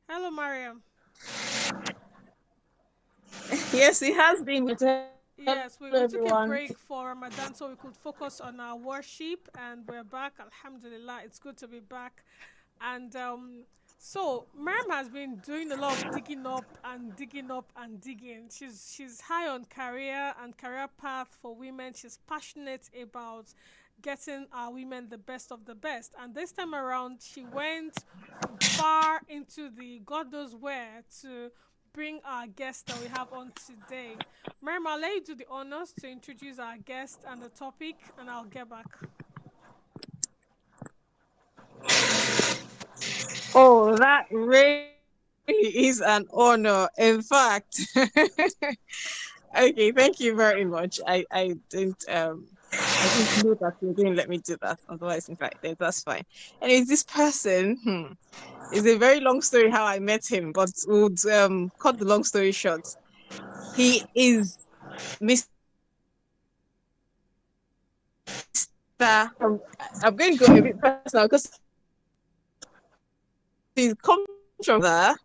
Hello, Mariam. Yes, it has been. Hello, Yes, we took a everyone. break for Ramadan so we could focus on our worship, and we're back. Alhamdulillah, it's good to be back. And so Mariam has been doing a lot of digging up and digging up and digging. She's high on career and career path for women. She's passionate about getting our women the best of the best. And this time around, she went far into the God knows where to bring our guest that we have on today. Mariam, I'll let you do the honors to introduce our guest and the topic, and I'll get back. Oh, that really is an honor. In fact, okay, thank you very much. I didn't know that you didn't let me do that. Otherwise, in fact, that's fine. Anyways, this person is a very long story how I met him, but would cut the long story short. He is Mr. I'm going to go a bit personal because he comes from there.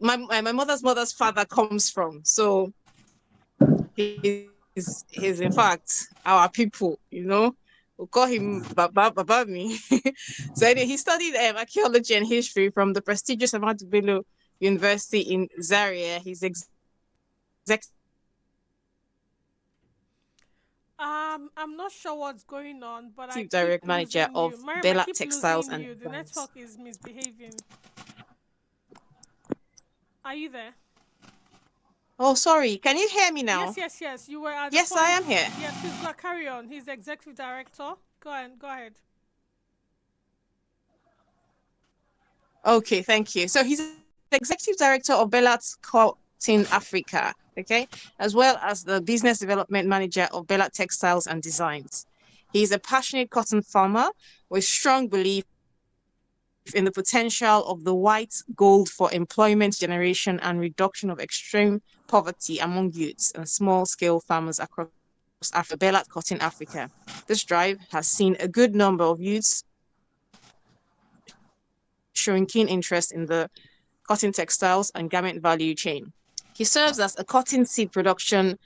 My mother's mother's father comes from. So he's in fact our people, you know. We'll call him Baba me. So anyway, he studied archaeology and history from the prestigious Ahmadu Bello University in Zaria. He's executive I'm not sure what's going on, but I keep direct manager losing of you. Mariam, I Bella keep Textiles losing and you. The Designs. network is misbehaving. Are you there? Oh, sorry. Can you hear me now? Yes. You were at the Yes, I point. am here. Yes, please go carry on. He's the executive director. Go ahead. Okay, thank you. So he's executive director of Bellat Cotton Africa, okay, as well as the business development manager of Bellat Textiles and Designs. He's a passionate cotton farmer with strong belief in the potential of the white gold for employment generation and reduction of extreme poverty among youths and small-scale farmers across Africa, Bellat Cotton Africa. This drive has seen a good number of youths showing keen interest in the cotton textiles and garment value chain. He serves as a cotton seed production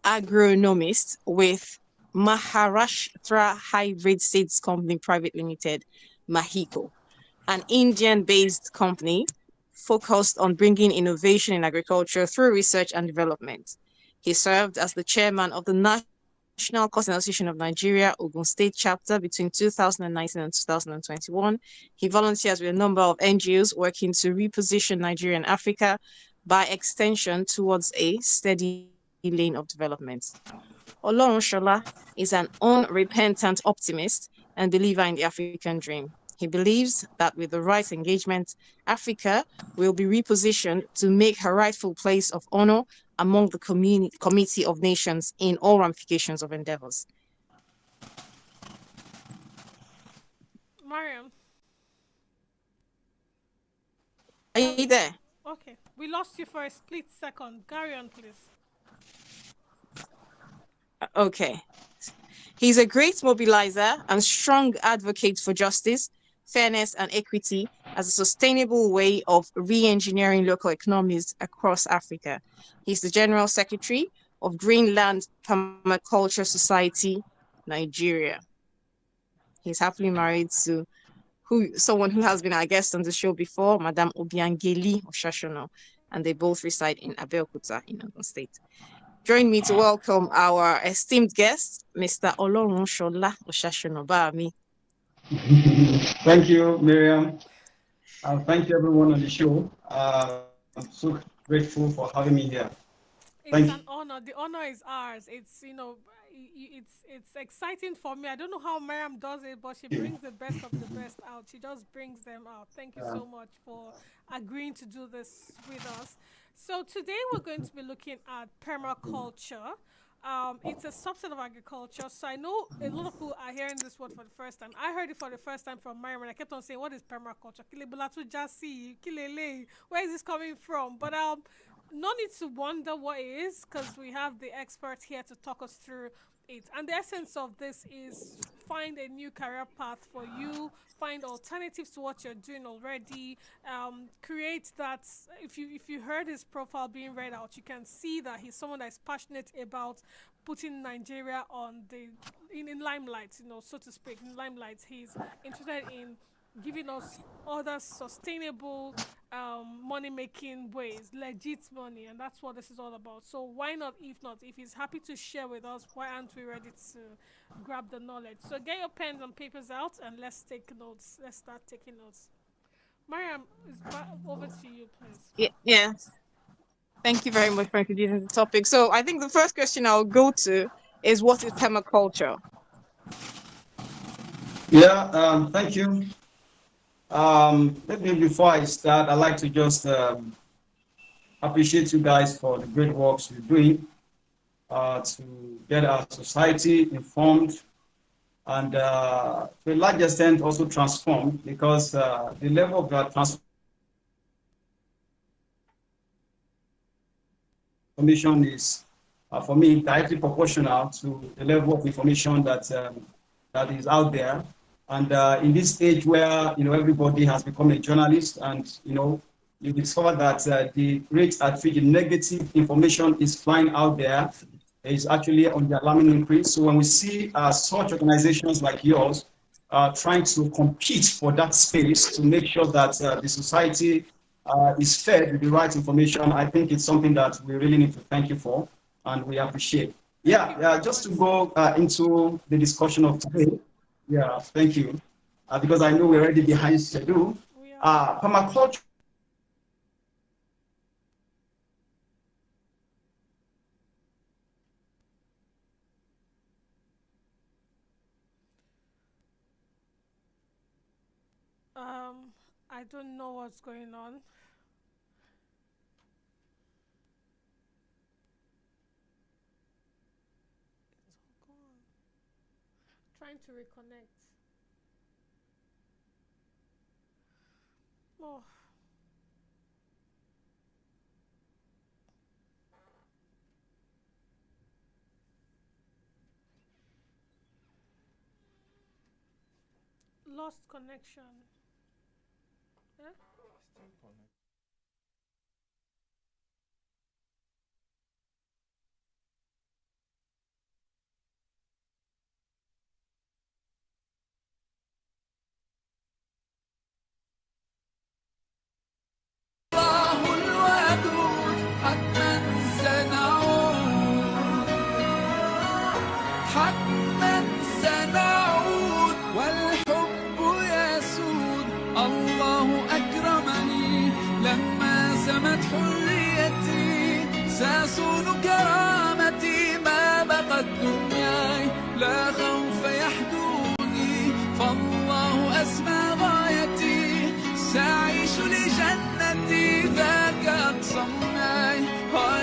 agronomist with Maharashtra Hybrid Seeds Company Private Limited, Mahiko, an Indian-based company focused on bringing innovation in agriculture through research and development. He served as the chairman of the National Cotton Association of Nigeria, Ogun State chapter between 2019 and 2021. He volunteers with a number of NGOs working to reposition Nigeria and Africa by extension towards a steady lane of development. Olorunsola is an unrepentant optimist and believer in the African dream. He believes that with the right engagement, Africa will be repositioned to make her rightful place of honor among the committee of nations in all ramifications of endeavors. Mariam, Are you there? okay. We lost you for a split second. Carry on, please. Okay. He's a great mobilizer and strong advocate for justice, fairness, and equity as a sustainable way of re engineering local economies across Africa. He's the General Secretary of Greenland Permaculture Society, Nigeria. He's happily married to someone who has been our guest on the show before, Madame Obiangeli Oshashono, and they both reside in Abeokuta in Ogun State. Join me to welcome our esteemed guest, Mr. Olorunsola Oshashonobami. Thank you, Miriam. Thank you, everyone on the show. I'm so grateful for having me here. Thank It's you. an honor. The honor is ours. It's exciting for me. I don't know how Mariam does it, but she brings the best of the best out. She just brings them out. Thank you so much for agreeing to do this with us. So today we're going to be looking at permaculture. It's a subset of agriculture. So I know a lot of people are hearing this word for the first time. I heard it for the first time from Mariam, and I kept on saying, "What is permaculture? Kilebulatu jasi, kilele. Where is this coming from?" But no need to wonder what it is because we have the experts here to talk us through it. And the essence of this is find a new career path for you, find alternatives to what you're doing already, create that. If you heard his profile being read out, you can see that he's someone that is passionate about putting Nigeria on the in limelight, so to speak, in limelight. He's interested in giving us other sustainable money making ways, legit money, and that's what this is all about. So why not? If not, if he's happy to share with us, why aren't we ready to grab the knowledge? So get your pens and papers out and let's take notes. Let's start taking notes. Mariam, over to you, please. Yeah. Thank you very much for introducing the topic. So I think the first question I'll go to is, what is permaculture? Yeah, thank you. Maybe before I start, I'd like to just appreciate you guys for the great works you're doing to get our society informed and to a large extent also transformed, because the level of transformation is, for me, directly proportional to the level of information that is out there. And in this age where everybody has become a journalist, and you discover that the rate at which negative information is flying out there is actually on the alarming increase. So when we see such organizations like yours trying to compete for that space to make sure that the society is fed with the right information, I think it's something that we really need to thank you for, and we appreciate. Thank you Yeah, very just to much. go into the discussion of today. Yeah, thank you. Because I know we're already behind schedule. We are. Permaculture I don't know what's going on. It's all gone. Trying to reconnect. Oh, lost connection. Yeah? الودود حتما سنعود حتما سنعود والحب يسود الله أكرمني لما سمت حريتي سأصون كرامتي ما بقت دنياي لا خوف يحدوني فالله أسمى غايتي سأعيش لجنتي ذاك أقصى معي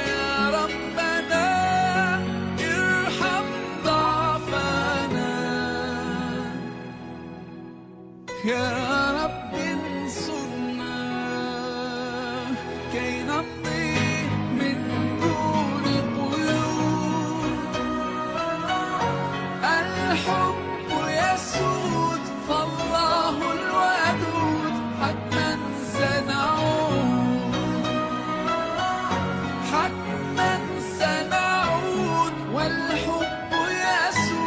يا ربنا ارحم ضعفنا يا رب انصرنا كي نمضي من دون قيود الحب يسود فالله الودود حتما سنعود حتما سنعود والحب يسود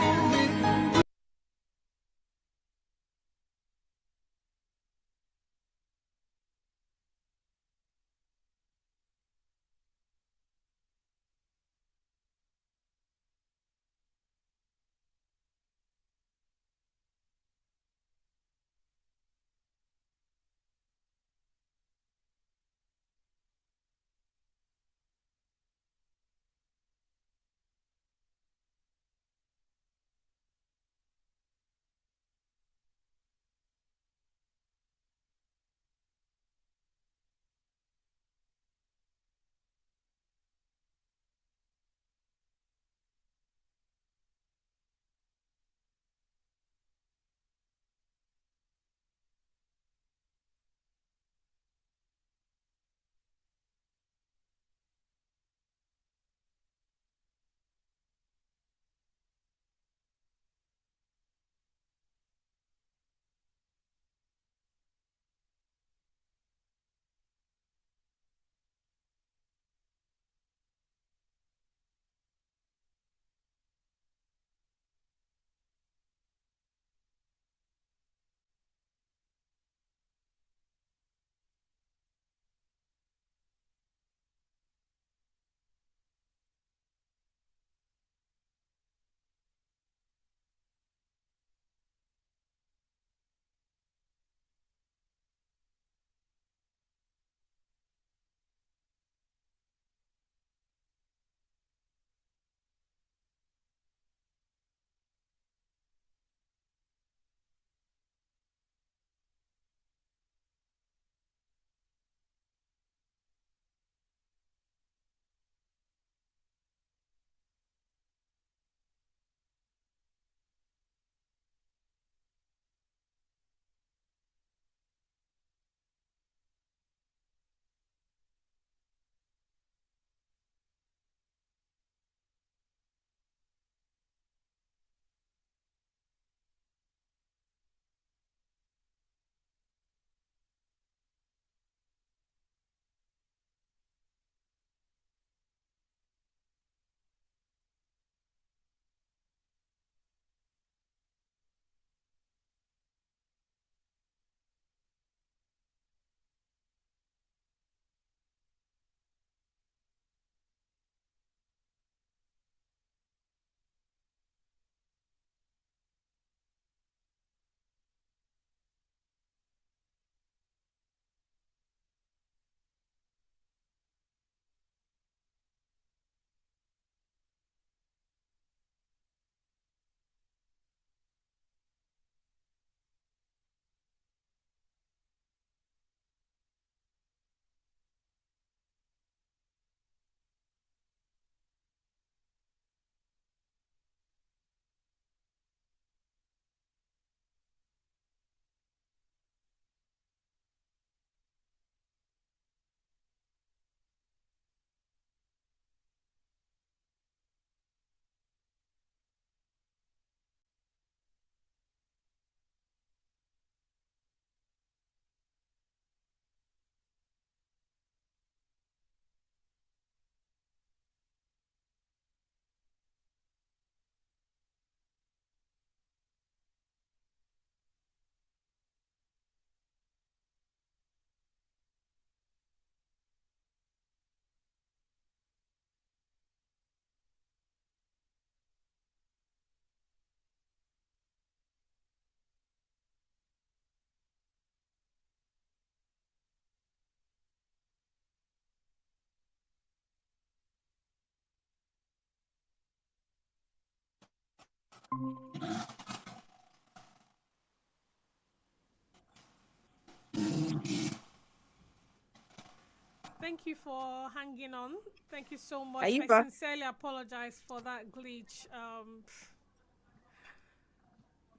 Thank you for hanging on. Thank you so Are much. you I back? sincerely apologize for that glitch.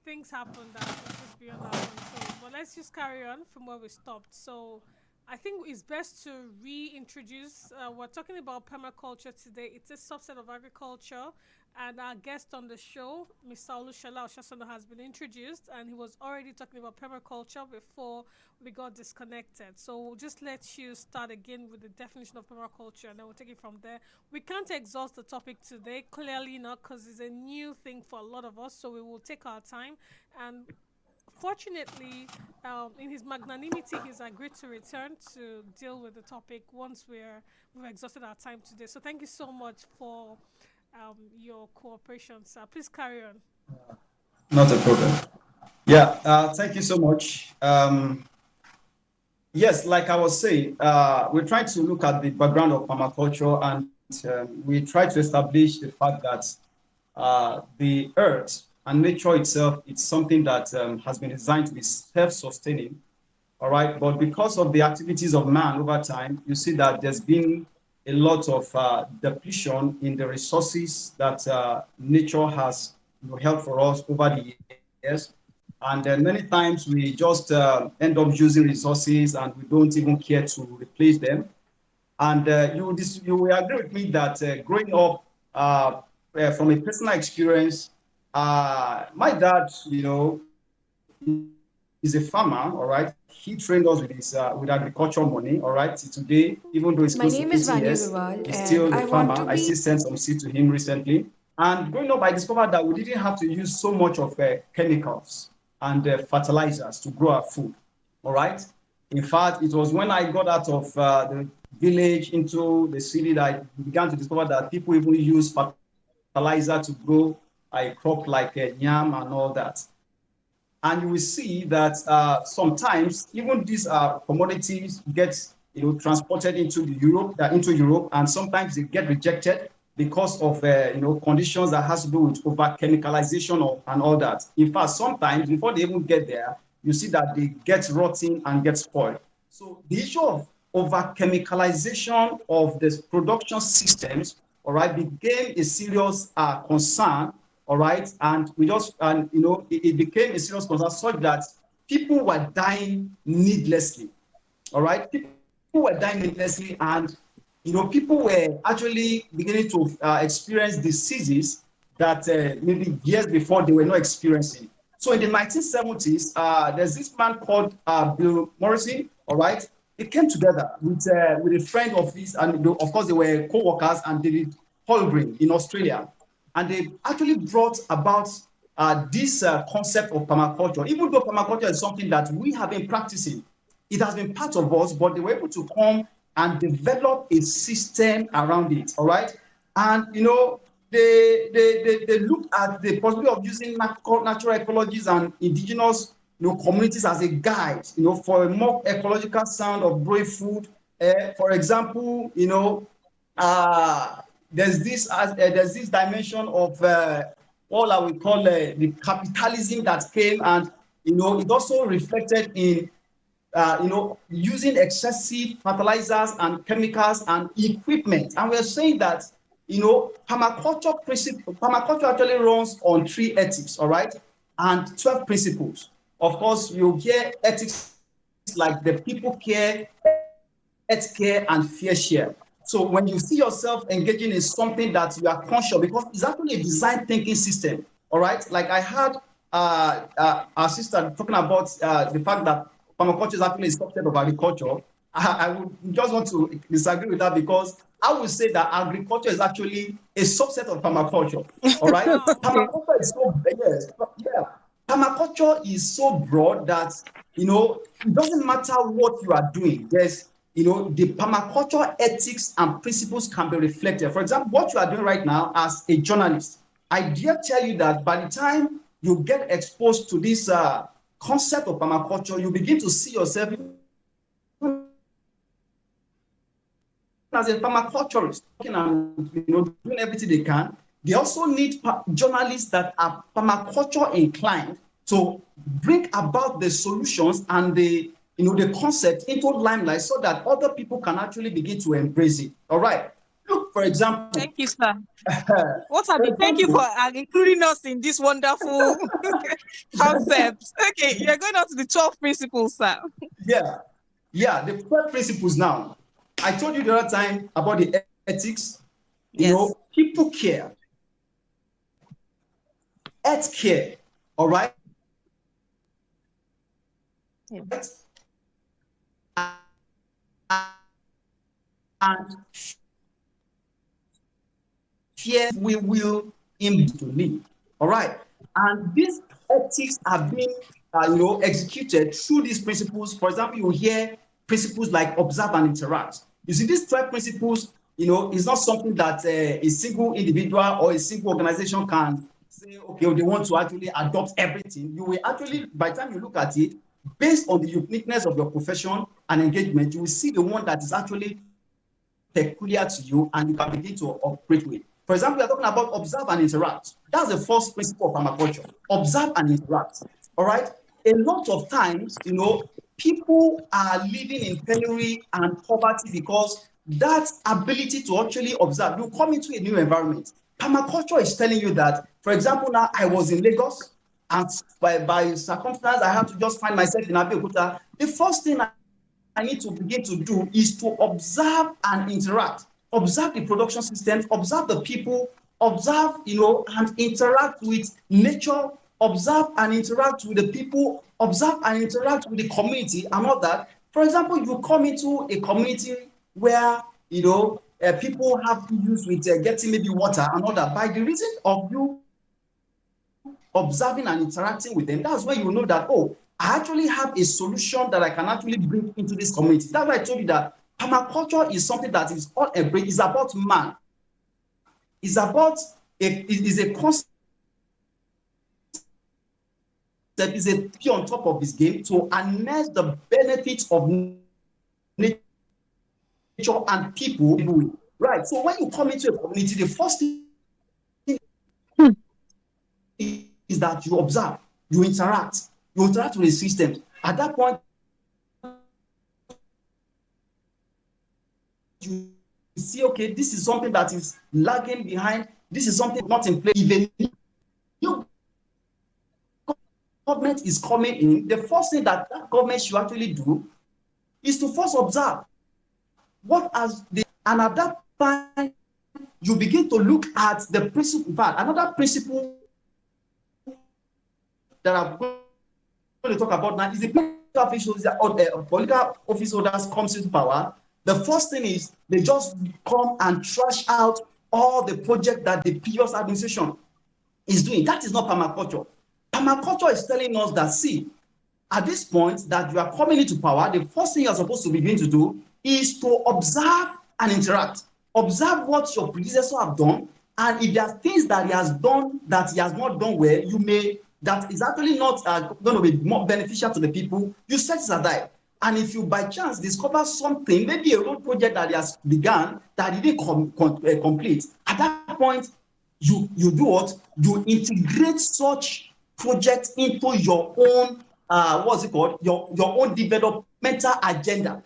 Things happen that is just beyond our control. But let's just carry on from where we stopped. So I think it's best to reintroduce. We're talking about permaculture today. It's a subset of agriculture. And our guest on the show, Mr. Osasona, has been introduced, and he was already talking about permaculture before we got disconnected. So we'll just let you start again with the definition of permaculture, and then we'll take it from there. We can't exhaust the topic today, clearly not, because it's a new thing for a lot of us. So we will take our time, and fortunately, in his magnanimity, he's agreed to return to deal with the topic once we've exhausted our time today. So thank you so much for your cooperation, sir. Please carry on. Not a problem. Yeah, thank you so much. Yes, like I was saying, we're trying to look at the background of permaculture, and we try to establish the fact that the earth and nature itself, it's something that has been designed to be self-sustaining. All right, but because of the activities of man over time, you see that there's been a lot of depletion in the resources that nature has held for us over the years. And many times we just end up using resources and we don't even care to replace them. And you will agree with me that growing up from a personal experience, my dad, is a farmer, all right. He trained us with his with agricultural money, all right. Today, even though it's My close to name is 80 Vanya years, Gurwal, he's and still a I want farmer. to I be still sent some seed to him recently. And growing up, I discovered that we didn't have to use so much of chemicals and fertilizers to grow our food, all right. In fact, it was when I got out of the village into the city that I began to discover that people even use fertilizer to grow a crop like yam and all that. And you will see that sometimes even these commodities get transported into Europe, and sometimes they get rejected because of conditions that has to do with over chemicalization and all that. In fact, sometimes before they even get there, you see that they get rotting and get spoiled. So the issue of over chemicalization of the production systems, all right, became a serious concern, all right, and it became a serious concern such that people were dying needlessly, all right. People were dying needlessly, and people were actually beginning to experience diseases that maybe years before they were not experiencing. So in the 1970s, there's this man called Bill Morrison, all right. They came together with a friend of his, and of course they were co-workers, and David Holmgren in Australia. And they actually brought about this concept of permaculture. Even though permaculture is something that we have been practicing, it has been part of us, but they were able to come and develop a system around it, all right? And, they looked at the possibility of using natural ecologies and indigenous communities as a guide, for a more ecological sound of growing food. For example, there's this dimension of what I would call the capitalism that came, and it also reflected in using excessive fertilizers and chemicals and equipment. And we're saying that permaculture actually runs on 3 ethics, all right, and 12 principles. Of course, you hear ethics like the people care, earth care, and fair share. So when you see yourself engaging in something that you are conscious, because it's actually a design thinking system, all right? Like I heard our sister talking about the fact that permaculture is actually a subset of agriculture. I would just want to disagree with that, because I would say that agriculture is actually a subset of permaculture, all right? Wow. Permaculture is so, yes, yeah. Permaculture is so broad that, it doesn't matter what you are doing. There's the permaculture ethics and principles can be reflected. For example, what you are doing right now as a journalist, I dare tell you that by the time you get exposed to this concept of permaculture, you begin to see yourself as a permaculturist, and doing everything they can They also need journalists that are permaculture inclined to bring about the solutions and the the concept into limelight so that other people can actually begin to embrace it. All right. Look, for example, Thank you, sir. Thank you for for including us in this wonderful concept. Okay, you're going on to the 12 principles, sir. yeah, yeah, the 12 principles now. I told you the other time about the ethics. Yes. People care, earth care, all right? Yeah. And fear we will in to live, all right? And these ethics are being, executed through these principles. For example, you hear principles like observe and interact. You see, these 12 principles, is not something that a single individual or a single organization can say, okay, they want to actually adopt everything. You will actually, by the time you look at it, based on the uniqueness of your profession and engagement, you will see the one that is actually peculiar to you and you can begin to operate with. For example, we are talking about observe and interact. That's the first principle of permaculture. Observe and interact. All right. A lot of times, people are living in penury and poverty because that ability to actually observe, you come into a new environment. Permaculture is telling you that, for example, now I was in Lagos and by circumstance, I have to just find myself in Abeokuta. The first thing I need to begin to do is to observe and interact. Observe the production systems, observe the people, observe, and interact with nature, observe and interact with the people, observe and interact with the community and all that. For example, you come into a community where, people have issues with getting maybe water and all that. By the reason of you observing and interacting with them, that's when you know that, oh, I actually have a solution that I can actually bring into this community. That's why I told you that permaculture is something that is all embraced. It's about man. It's about a concept. Is a key on top of this game to harness the benefits of nature and people. Right. So when you come into a community, the first thing is that you observe, you interact with the system. At that point, you see, okay, this is something that is lagging behind. This is something not in place. If a new government is coming in, the first thing that government should actually do is to first observe what has the, and at that time, you begin to look at the principle. In fact, another principle that I'm going to talk about now is the political office holders comes into power. The first thing is they just come and trash out all the projects that the previous administration is doing. That is not permaculture. Permaculture is telling us that, see, at this point that you are coming into power, the first thing you are supposed to begin to do is to observe and interact. Observe what your predecessor have done, and if there are things that he has done that he has not done well, that is actually not going to be more beneficial to the people, you set it aside. And if you by chance discover something, maybe a road project that he has begun that he didn't complete, at that point, you do what? You integrate such projects into your own, what's it called? Your own developmental agenda.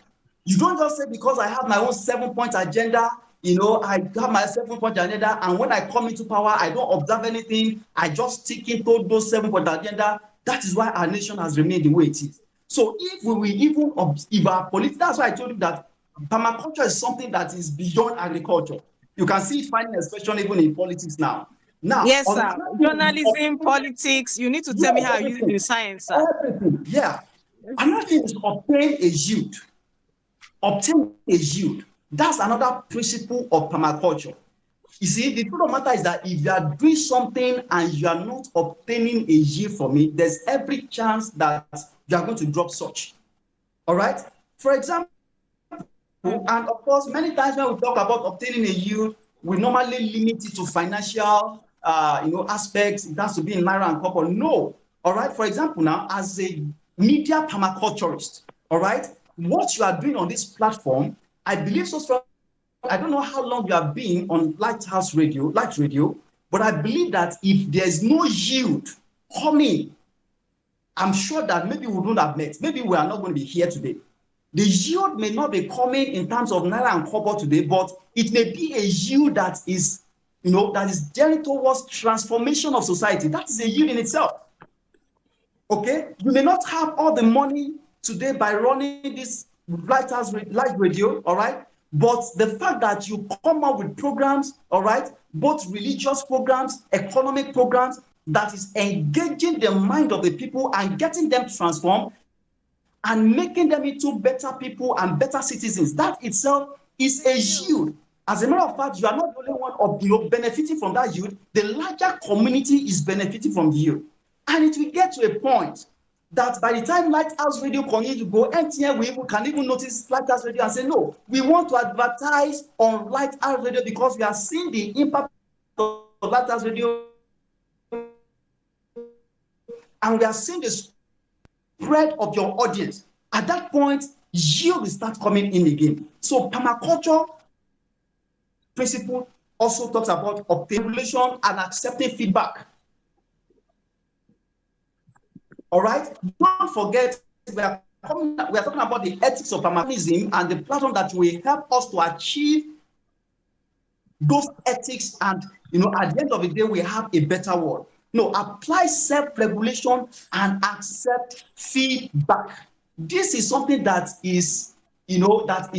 You don't just say, because I have my own 7-point agenda, I have my 7-point agenda, and when I come into power, I don't observe anything. I just stick into those 7-point agenda. That is why our nation has remained the way it is. So if we will even if our politics, that's why I told you that permaculture is something that is beyond agriculture. You can see it finding expression even in politics now. Now, Yes, sir. Journalism, politics. You need to tell me how you use the science, sir. Everything, yeah. Another thing is obtain a yield. Obtain a yield. That's another principle of permaculture. You see, the truth of the matter is that if you are doing something and you are not obtaining a yield from it, there's every chance that you are going to drop such. All right? For example, and of course, many times when we talk about obtaining a yield, we normally limit it to financial aspects. It has to be in naira and copper. No. All right? For example, now, as a media permaculturist, all right, what you are doing on this platform, I believe so strong. I don't know how long you have been on Light Radio, But I believe that if there's no yield coming, I'm sure that maybe we wouldn't have met. Maybe we are not going to be here today. The yield may not be coming in terms of naira and kobo today, but it may be a yield that is, that is gearing towards transformation of society. That is a yield in itself. Okay, you may not have all the money today by running this live radio, all right, but the fact that you come up with programs, all right, both religious programs, economic programs, that is engaging the mind of the people and getting them transformed and making them into better people and better citizens, that itself is a yield. As a matter of fact, you are not the only one benefiting from that yield. The larger community is benefiting from the yield. And it will get to a point that by the time Lighthouse Radio continues to go, MTN can even notice Lighthouse Radio and say, no, we want to advertise on Lighthouse Radio because we are seeing the impact of Lighthouse Radio and we are seeing the spread of your audience. At that point, yield will start coming in again. So permaculture principle also talks about obtaining and accepting feedback. All right, don't forget we are talking about the ethics of permaculturism and the platform that will help us to achieve those ethics, and at the end of the day we have a better world. No, apply self-regulation and accept feedback. This is something that is that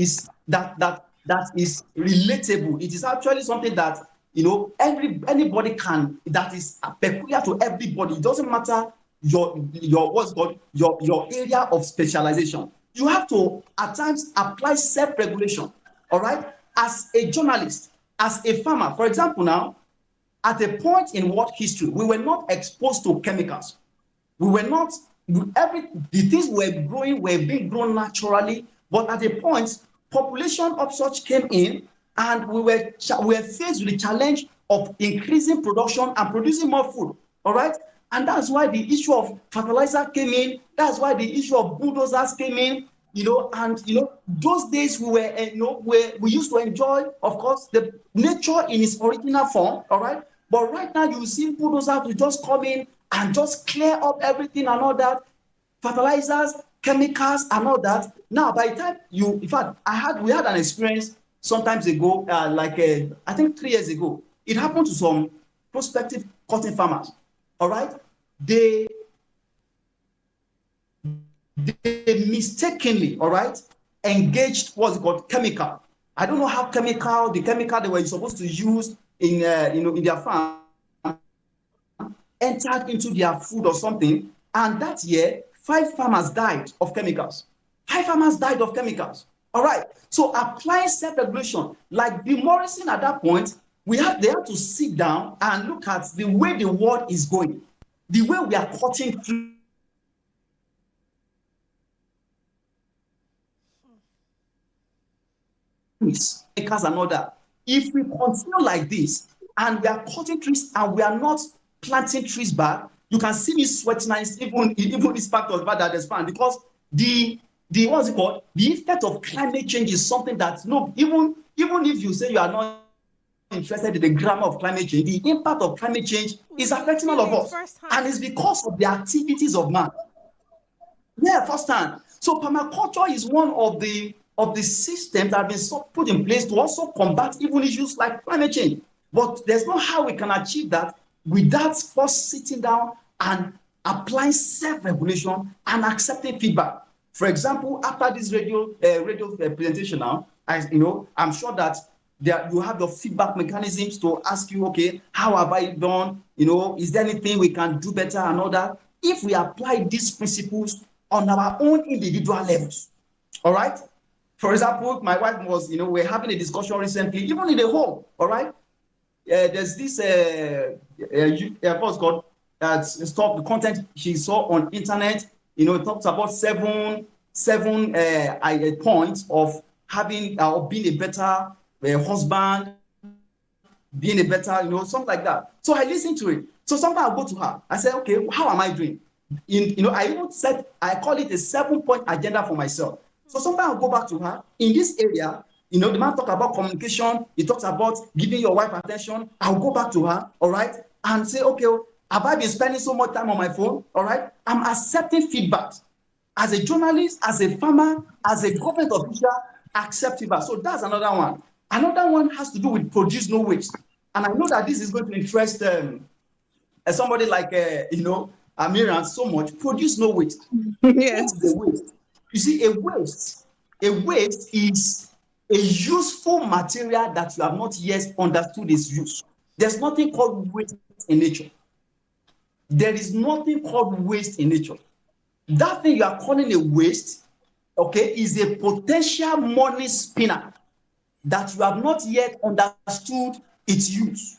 is relatable. It is actually something that anybody can, that is peculiar to everybody. It doesn't matter your area of specialization. You have to at times apply self-regulation. All right, as a journalist, as a farmer, for example, now at a point in world history, we were not exposed to chemicals. We were not, the things were being grown naturally, but at a point, population upsurge came in and we were faced with the challenge of increasing production and producing more food, all right? And that's why the issue of fertilizer came in, that's why the issue of bulldozers came in, those days we used to enjoy, of course, the nature in its original form, all right? But right now you see bulldozers will just come in and just clear up everything and all that, fertilizers, chemicals and all that. Now, by the time in fact, we had an experience sometimes ago, I think 3 years ago. It happened to some prospective cotton farmers, all right? They mistakenly, all right, engaged what's called chemical. I don't know how the chemical they were supposed to use in their farm entered into their food or something, and that year 5 farmers died of chemicals. 5 farmers died of chemicals. All right. So applying self-regulation, like Bill Morrison at that point, they have to sit down and look at the way the world is going, the way we are cutting through chemicals and all that. If we continue like this and we are cutting trees and we are not planting trees back, you can see me sweating, and even this fact of that expand, because the what's it called? The effect of climate change is something that even if you say you are not interested in the grammar of climate change, the impact of climate change is affecting all of us, and it's because of the activities of man. Yeah, firsthand. So permaculture is one of the systems that have been put in place to also combat even issues like climate change. But there's no how we can achieve that without first sitting down and applying self-regulation and accepting feedback. For example, after this radio presentation now, I'm sure that you have your feedback mechanisms to ask you, okay, how have I done? Is there anything we can do better and all that? If we apply these principles on our own individual levels, all right? For example, my wife was, we're having a discussion recently, even in the home, all right? There's this what's called stop the content she saw on internet. It talks about seven points of having or being a better husband, being a better, something like that. So I listened to it. So sometimes I'll go to her. I say, okay, how am I doing? I even said, I call it a 7-point agenda for myself. So sometimes I'll go back to her. In this area, the man talk about communication. He talks about giving your wife attention. I'll go back to her, all right, and say, okay, have I been spending so much time on my phone? All right, I'm accepting feedback. As a journalist, as a farmer, as a government official, accept feedback. So that's another one. Another one has to do with produce no waste. And I know that this is going to interest somebody like, AMINAT so much. Produce no waste. Yes. What is a waste? You see, a waste is a useful material that you have not yet understood its use. There's nothing called waste in nature. There is nothing called waste in nature. That thing you are calling a waste, okay, is a potential money spinner that you have not yet understood its use.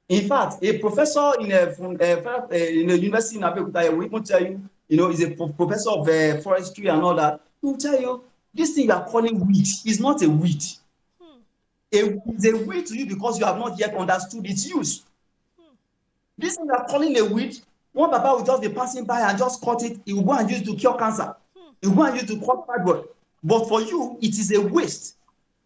In fact, a professor in a university in Abeokuta will even tell you, is a professor of forestry and all that. He will tell you, this thing you are calling weed is not a weed. It's a weed to you because you have not yet understood its use. This thing you are calling a weed, one Baba will just be passing by and just cut it. He will go and use it to cure cancer. He will go and use it to cut fibroid. But for you, it is a waste.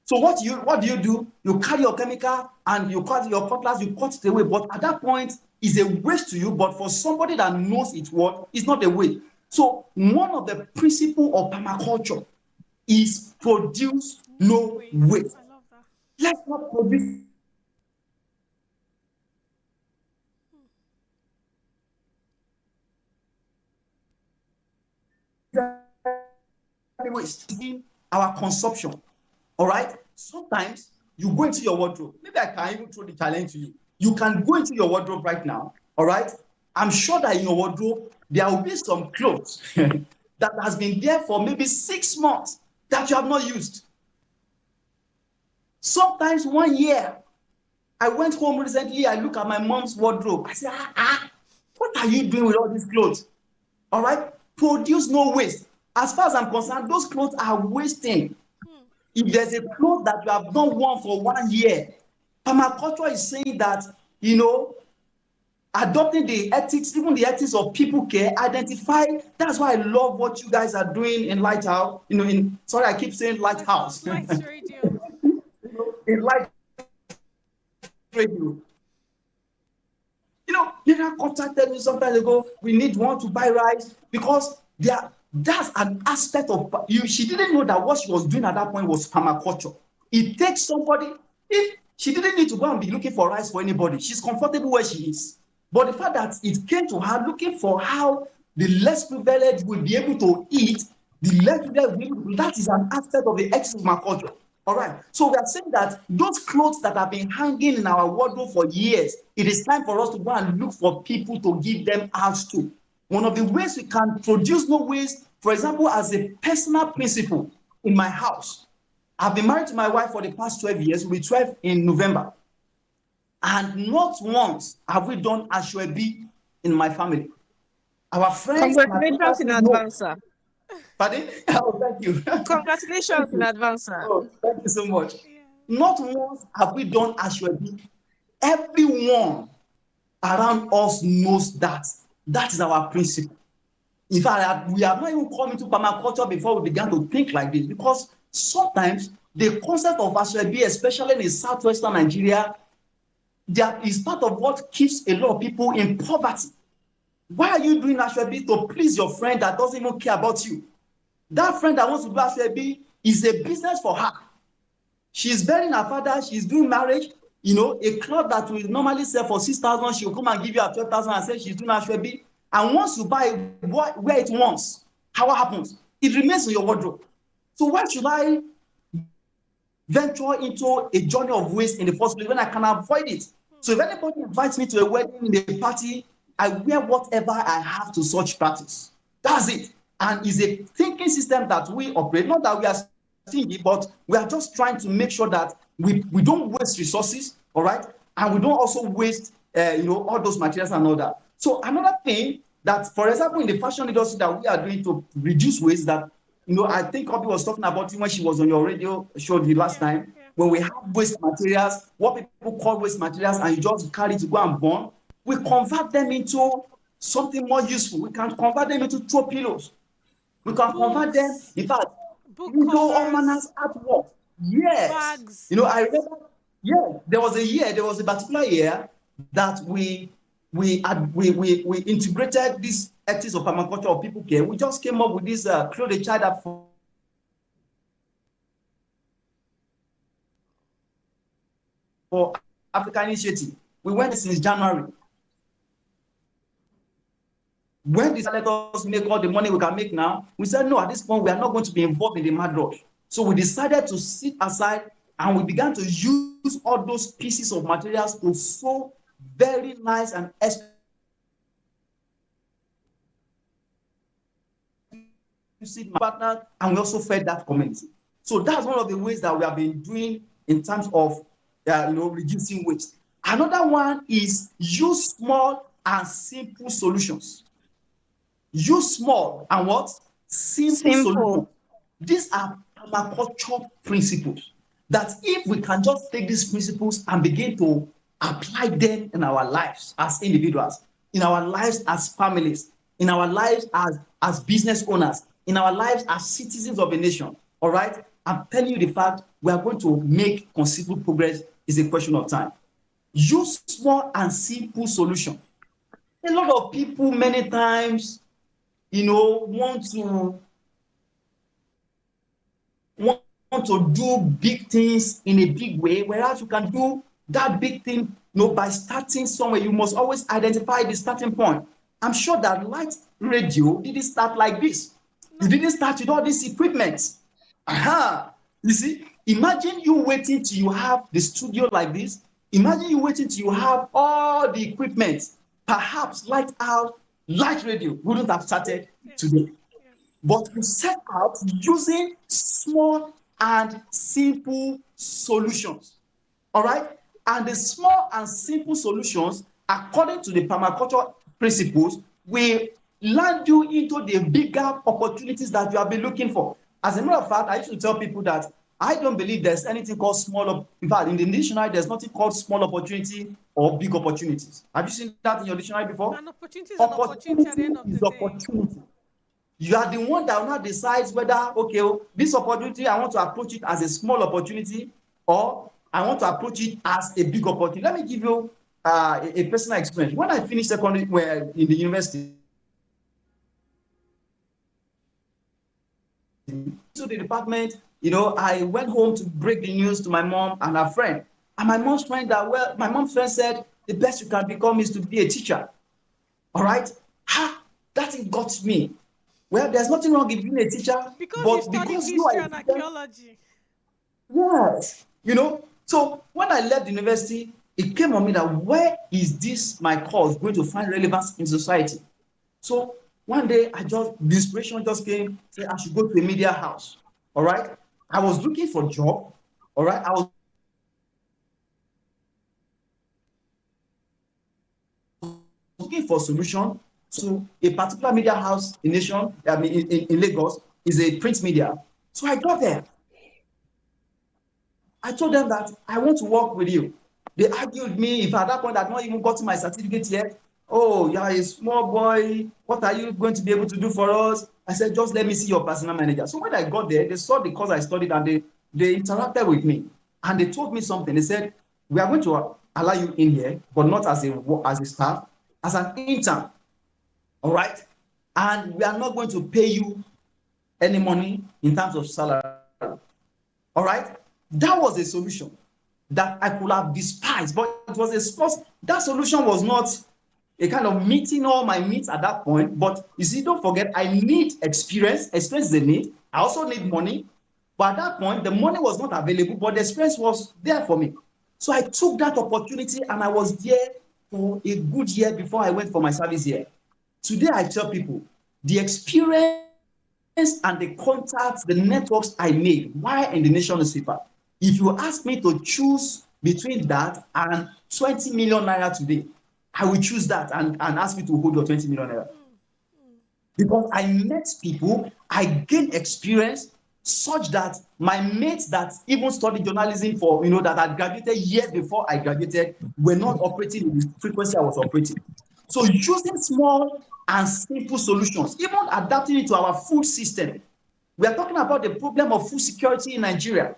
So what do you do? You carry your chemical and you cut your cutlass, you cut it away. But at that point, it's a waste to you. But for somebody that knows its worth, it's not a waste. So one of the principles of permaculture is produce no waste. I love that. Let's not produce waste in our consumption. All right. Sometimes you go into your wardrobe. Maybe I can even throw the challenge to you. You can go into your wardrobe right now. All right. I'm sure that in your wardrobe there will be some clothes that has been there for maybe 6 months that you have not used. Sometimes 1 year. I went home recently. I look at my mom's wardrobe. I say, what are you doing with all these clothes? All right. Produce no waste. As far as I'm concerned, those clothes are wasting. If there's a cloth that you have not worn for 1 year, permaculture is saying that, adopting the ethics, even the ethics of people care, identify. That's why I love what you guys are doing in Lighthouse. Sorry, I keep saying Lighthouse. Lights radio. In Light Radio. Lena contacted me some time ago. We need one to buy rice because that's an aspect of you. She didn't know that what she was doing at that point was permaculture. It takes somebody. If she didn't need to go and be looking for rice for anybody, she's comfortable where she is. But the fact that it came to her looking for how the less privileged will be able to eat, the less privileged will be able to, that is an aspect of the ethics of permaculture. All right. So we are saying that those clothes that have been hanging in our wardrobe for years, it is time for us to go and look for people to give them out to. One of the ways we can produce no waste, for example, as a personal principle in my house. I've been married to my wife for the past 12 years. We'll be 12 in November. And not once have we done ashwebi in my family. Our friends. Congratulations in advance, sir. Pardon? Oh, thank you. Congratulations in advance, sir. Oh, thank you so much. Yeah. Not once have we done ashwebi. Everyone around us knows that. That is our principle. In fact, we have not even come into permaculture before we began to think like this, because sometimes the concept of ashwebi, especially in southwestern Nigeria, that is part of what keeps a lot of people in poverty. Why are you doing ashwebi? To please your friend that doesn't even care about you. That friend that wants to do ashwebi is a business for her. She's burying her father. She's doing marriage. A cloth that will normally sell for 6,000, she will come and give you at 12,000 and say she's doing ashwebi. And once you buy it, wear it once, how happens? It remains in your wardrobe. So why should I venture into a journey of waste in the first place when I can avoid it? So if anybody invites me to a wedding, in a party, I wear whatever I have to such practice. That's it. And it's a thinking system that we operate. Not that we are stingy, but we are just trying to make sure that we don't waste resources, all right? And we don't also waste, all those materials and all that. So another thing that, for example, in the fashion industry that we are doing to reduce waste, that, I think Obi was talking about it when she was on your radio show the last time, when we have waste materials, what people call waste materials, and you just carry to go and burn, we convert them into something more useful. We can convert them into throw pillows. We can convert them, in fact, into all manners artwork. Yes. Bags, I yes. remember, yeah, there was a particular year that we integrated this ethics of permaculture of people care. We just came up with this clothe a child up for African initiative. We went since January. When they let us make all the money we can make now, we said no, at this point we are not going to be involved in the mad rush. So we decided to sit aside and we began to use all those pieces of materials to sew very nice and exclusive partners, and we also fed that community. So that's one of the ways that we have been doing in terms of reducing waste. Another one is use small and simple solutions. Use small and what? Simple solutions. Simple. These are permaculture principles that if we can just take these principles and begin to apply them in our lives as individuals, in our lives as families, in our lives as business owners, in our lives as citizens of a nation, all right? I'm telling you the fact we are going to make considerable progress. Is a question of time. Use small and simple solution. A lot of people many times, want to do big things in a big way, whereas you can do that big thing, by starting somewhere. You must always identify the starting point. I'm sure that light radio didn't start like this. You No. didn't start with all this equipment. Aha! You see, imagine you waiting till you have the studio like this. Imagine you waiting till you have all the equipment. Perhaps light radio wouldn't have started Yeah. today. Yeah. But we set out using small and simple solutions. All right? And the small and simple solutions, according to the permaculture principles, will land you into the bigger opportunities that you have been looking for. As a matter of fact, I used to tell people that I don't believe there's anything called in fact, in the dictionary, there's nothing called small opportunity or big opportunities. Have you seen that in your dictionary before? An opportunity is an opportunity at the Opportunity end of the is day. opportunity. You are the one that will now decide whether, okay, this opportunity, I want to approach it as a small opportunity or I want to approach it as a big opportunity. Let me give you a personal experience. When I finished secondary in the university, to the department, I went home to break the news to my mom and her friend. And my mom's friend said, the best you can become is to be a teacher. All right? That thing got me. Well, there's nothing wrong with being a teacher, Because you but studied because you are history a and teacher, archaeology. yes. So when I left the university, it came on me that where is this my course going to find relevance in society? So one day the inspiration just came, say I should go to a media house. All right. I was looking for a job. All right. I was looking for a solution to a particular media house in Lagos is a print media. So I got there. I told them that I want to work with you. They argued with me. If at that point I'd not even gotten my certificate yet, oh, you're a small boy. What are you going to be able to do for us? I said, just let me see your personal manager. So when I got there, they saw the course I studied and they interacted with me. And they told me something. They said, we are going to allow you in here, but not as a staff, as an intern. All right? And we are not going to pay you any money in terms of salary. All right? That was a solution that I could have despised, but it was a source. That solution was not a kind of meeting all my needs at that point. But you see, don't forget, I need experience. Experience is a need. I also need money. But at that point, the money was not available, but the experience was there for me. So I took that opportunity and I was there for a good year before I went for my service year. Today, I tell people the experience and the contacts, the networks I made while in the nation newspaper. If you ask me to choose between that and 20 million naira today, I will choose that and ask you to hold your 20 million naira. Because I met people, I gained experience such that my mates that even studied journalism that had graduated years before I graduated were not operating in the frequency I was operating. So using small and simple solutions, even adapting it to our food system. We are talking about the problem of food security in Nigeria.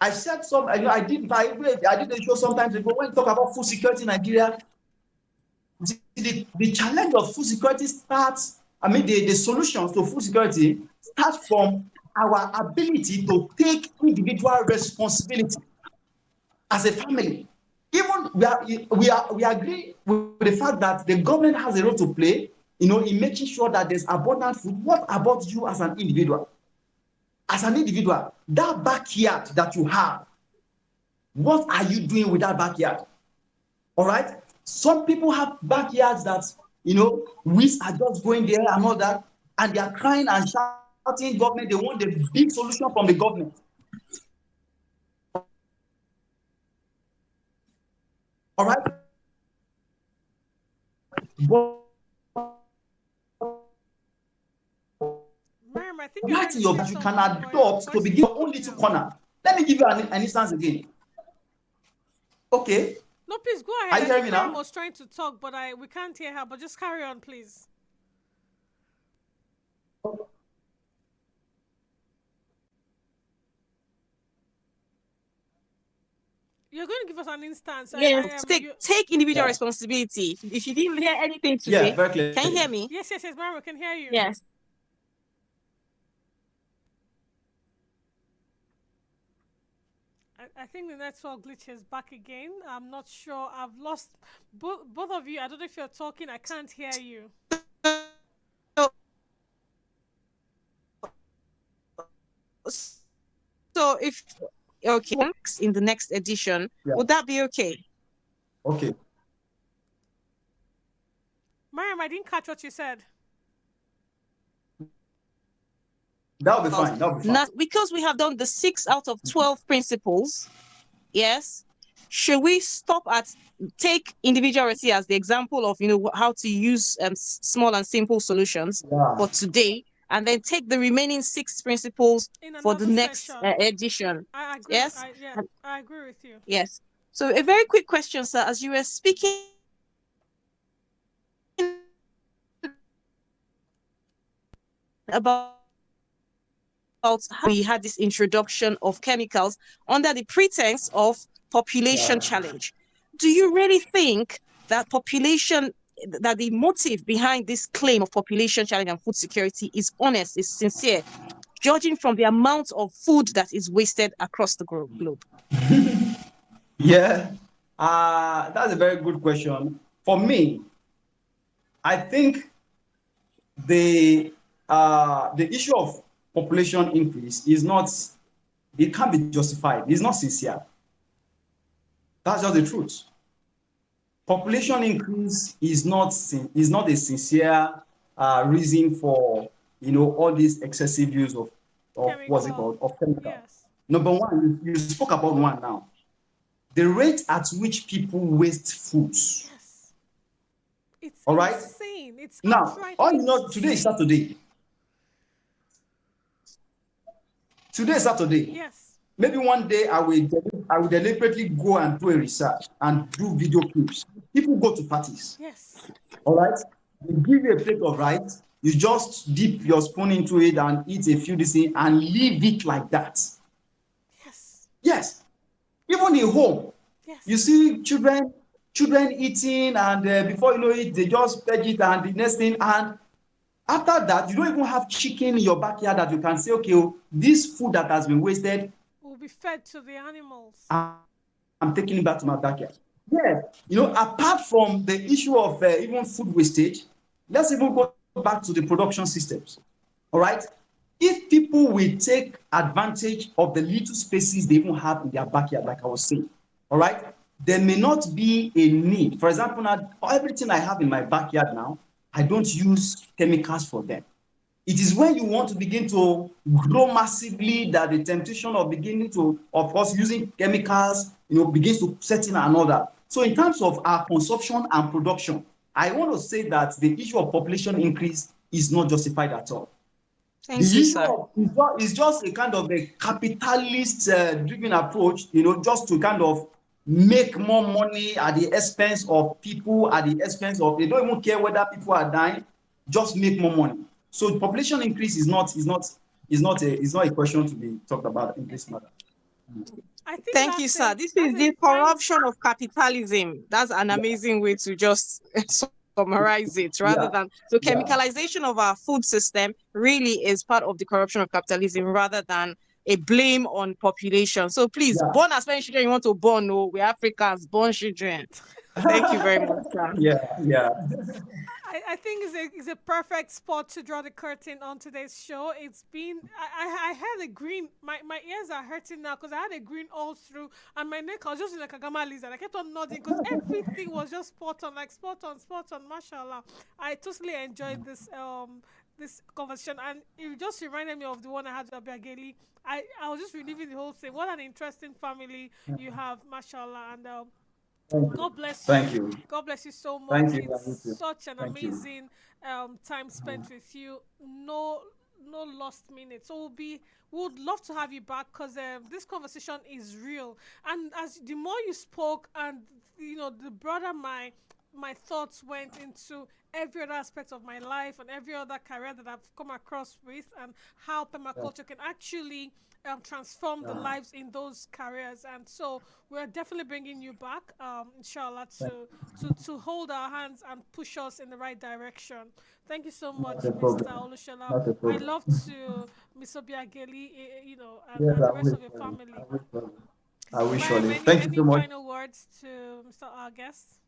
I said some, I did a show sometimes ago when we talk about food security in Nigeria. The challenge of food security starts, the solutions to food security start from our ability to take individual responsibility as a family. Even we agree with the fact that the government has a role to play, in making sure that there's abundant food. What about you as an individual? As an individual, that backyard that you have, what are you doing with that backyard? All right. Some people have backyards that, weeds are just going there and all that, and they are crying and shouting government. They want the big solution from the government. All right. Miriam, I think you're Right trying in to your say back, you can something, but adopt to voice begin is your own cutting little out. corner. Let me give you an instance again. Okay. No, please go Are ahead. you I hearing think me Miriam now? was trying to talk, but we can't hear her. But just carry on, please. You're going to give us an instance. Yes, take individual Yeah. responsibility. If you didn't hear anything Yeah, today, very clear. can you hear me? Yes, Miriam, we can hear you. Yes. I think the network glitch is back again. I'm not sure. I've lost both of you. I don't know if you're talking. I can't hear you. So if in the next edition, Yeah. would that be okay? Okay. Miriam, I didn't catch what you said. That'll be fine. That'll be fine. Not because we have done the 6 out of 12 principles. Yes. Should we stop at take individuality as the example of how to use small and simple solutions for today, and then take the remaining 6 principles In for the another next session. edition? I agree. Yes. I agree with you. Yes. So a very quick question, sir. As you were speaking about how we had this introduction of chemicals under the pretense of population challenge. Do you really think that the motive behind this claim of population challenge and food security is honest, is sincere, judging from the amount of food that is wasted across the globe? Yeah, that's a very good question. For me, I think the issue of population increase it can't be justified. It's not sincere. That's just the truth. Population increase is not a sincere reason for all this excessive use of what's it called, of chemicals. Yes. Number one, you spoke about one now. The rate at which people waste foods. Yes. It's all right. Insane. It's now. Today is Saturday. Today is Saturday. Yes. Maybe one day I will deliberately go and do a research and do video clips. People go to parties. Yes. All right. They give you a plate of rice. You just dip your spoon into it and eat a few things and leave it like that. Yes. Yes. Even in home, yes. You see children eating, and before you know it, they just purge it, and the next thing, and after that, you don't even have chicken in your backyard that you can say, okay, this food that has been wasted will be fed to the animals. I'm taking it back to my backyard. Yes. Apart from the issue of even food wastage, let's even go back to the production systems. All right. If people will take advantage of the little spaces they even have in their backyard, like I was saying, all right, there may not be a need. For example, now, everything I have in my backyard now, I don't use chemicals for them. It is when you want to begin to grow massively that the temptation of of course, using chemicals, begins to set in another. So in terms of our consumption and production, I want to say that the issue of population increase is not justified at all. Thank you, sir. Is just a kind of a capitalist driven approach, just to kind of make more money at the expense of people, at the expense of, they don't even care whether people are dying, just make more money. So population increase is not a question to be talked about in this matter. I think Thank you, that's sir. a This that's is a the very corruption of capitalism. That's an amazing way to just summarize it, rather Yeah, than so yeah, chemicalization of our food system really is part of the corruption of capitalism rather than a blame on population. So please, yeah. born as many children you want to born. No, we're Africans, born children. Thank you very much, sir. Yeah, yeah. I think it's a perfect spot to draw the curtain on today's show. It's been I had a green my ears are hurting now because I had a green all through and my neck I was just like a gamma lizard. I kept on nodding because everything was just spot on, like spot on, mashallah. I totally enjoyed this conversation and it just reminded me of the one I had with Abiageli. I was just reliving the whole thing. What an interesting family you have, mashallah, and Thank you. God bless Thank you. you. God bless you so much. Thank you. It's You too. such an Thank you. amazing time spent with you. No lost minutes. So we would love to have you back because this conversation is real. And as the more you spoke, and the broader my thoughts went into every other aspect of my life and every other career that I've come across with, and how Yeah. permaculture can actually transform the Yeah. lives in those careers. And so we're definitely bringing you back, inshallah, Thank to hold our hands and push us in the right direction. Thank you so you. Not much, a Mr. problem. Olushola. Not a I problem. love to Miss Obiageli, Yes, and I the rest will of your surely. I family. will surely. I will Miriam, surely. Thank you any so much. final words to Mr. Our guest?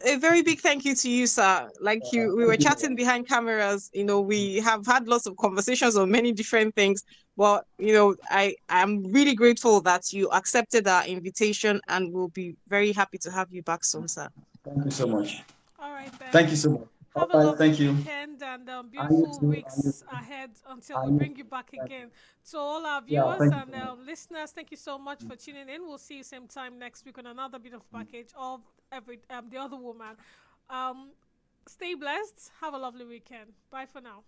A very big thank you to you, sir. Like we were Thank you. chatting behind cameras. We have had lots of conversations on many different things. But I am really grateful that you accepted our invitation, and we'll be very happy to have you back soon, sir. Thank you so much. All right, then. Thank you so much. All Have a right. lovely Thank you. weekend and And you beautiful too. And you weeks too. ahead until we And you bring too. you back Thank you. again. To all our Yeah. viewers Thank you and so much. listeners, thank you so much for tuning in. We'll see you same time next week on another bit of package of the other woman. Um, Stay blessed. Have a lovely weekend. Bye for now.